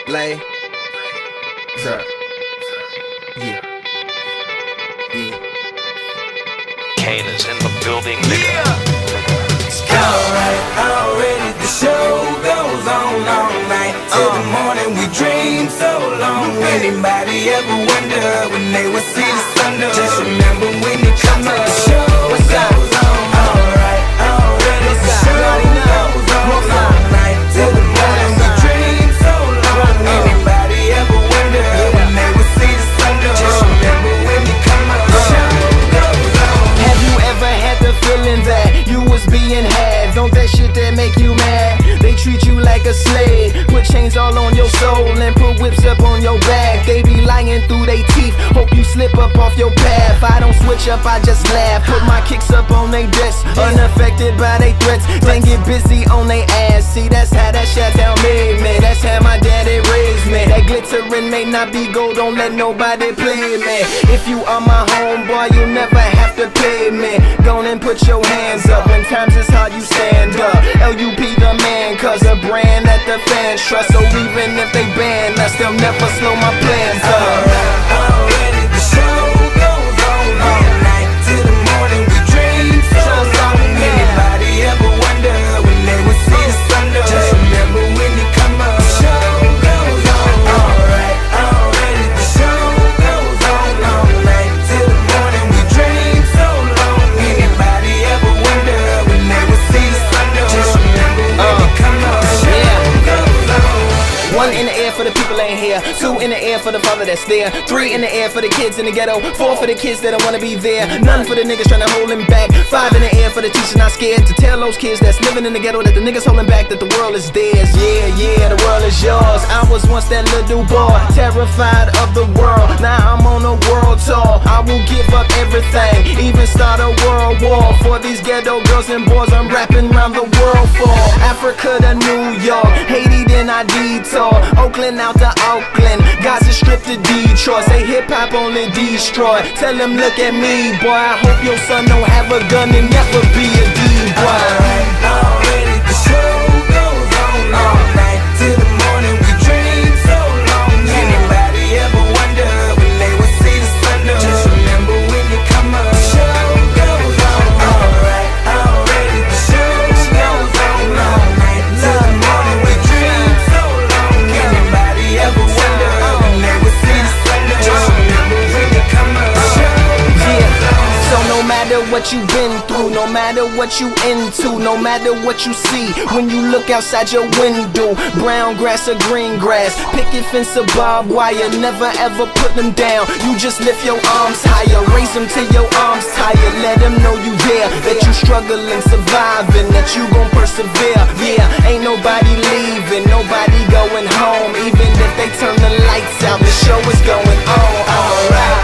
Lay. Sir. Yeah. Yeah. Kane is in the building, nigga. Alright, already the show goes on all night. Till the morning we dream so long. Anybody ever wonder when they would see the sun? Just remember when it comes up, the show goes on. Alright, already the show goes on all night. Till the morning we dream so long. Anybody ever wonder when they would see the sun? Just remember when it comes up, the show goes on. Have you ever had the feeling that you was being had? Don't that shit that make you mad? They treat you like a slave, put chains all on your soul and put whips up on your back. They be lying through they teeth, hope you slip up off your path. I don't switch up, I just laugh, put my kicks up on they desk, unaffected by they threats. Then get busy on they ass. See, that's how that Chi-Town made me, that's how my daddy raised me. That glittering may not be gold, don't let nobody play me. If you are my homeboy, you never have to pay me. Go and put your hands up, when times is hard you stand up. LUP the man, cause a brand that the fans trust. So even if they ban us, they'll never slow my plans up. Already the show goes on all night. Till the morning we dream so long. Anybody ever wonder when they would see the sun? Just remember when it come up, the show goes on. Alright, already the show goes on all night. Till the morning we dream so long. Anybody ever wonder when they would see the sun? Just remember when it come up, the show goes on. One in the air for the people ain't here. Two in the air for the father that's there. Three in the air for the kids in the ghetto. Four for the kids that don't wanna be there. None for the niggas trying to hold him back. Five in the air for the teacher not scared to tell those kids that's living in the ghetto that the niggas holding back, that the world is theirs. Yeah, yeah, the world is yours. I was once that little boy, terrified of the world. Now I'm on a world tour. I will give up everything, even start a world war for these ghetto girls and boys I'm rapping around the world for. Africa to New York, Haiti then I detour. Oakland out to Oakland, Gaza Strip to Detroit. Say hip hop only destroy. Tell them look at me, boy. I hope your son don't have a gun and never be a D-boy. Already the show goes on all night. Till the morning we dream so long. Anybody ever wonder when they would see the sun? Just remember when it come up, the show goes on. Alright, already the show goes on all night. Till the morning we dream so long. Anybody ever wonder when they would see the sun? Just remember when it come up, the show goes on. So no matter what you've been through, no matter what you into, no matter what you see when you look outside your window, brown grass or green grass, picket fence or barbed wire, never ever put them down. You just lift your arms higher, raise them till your arms tired. Let them know you there, that you struggling, surviving, that you gon' persevere. Yeah, ain't nobody leaving, nobody going home. Even if they turn the lights out, the show is going on. Alright.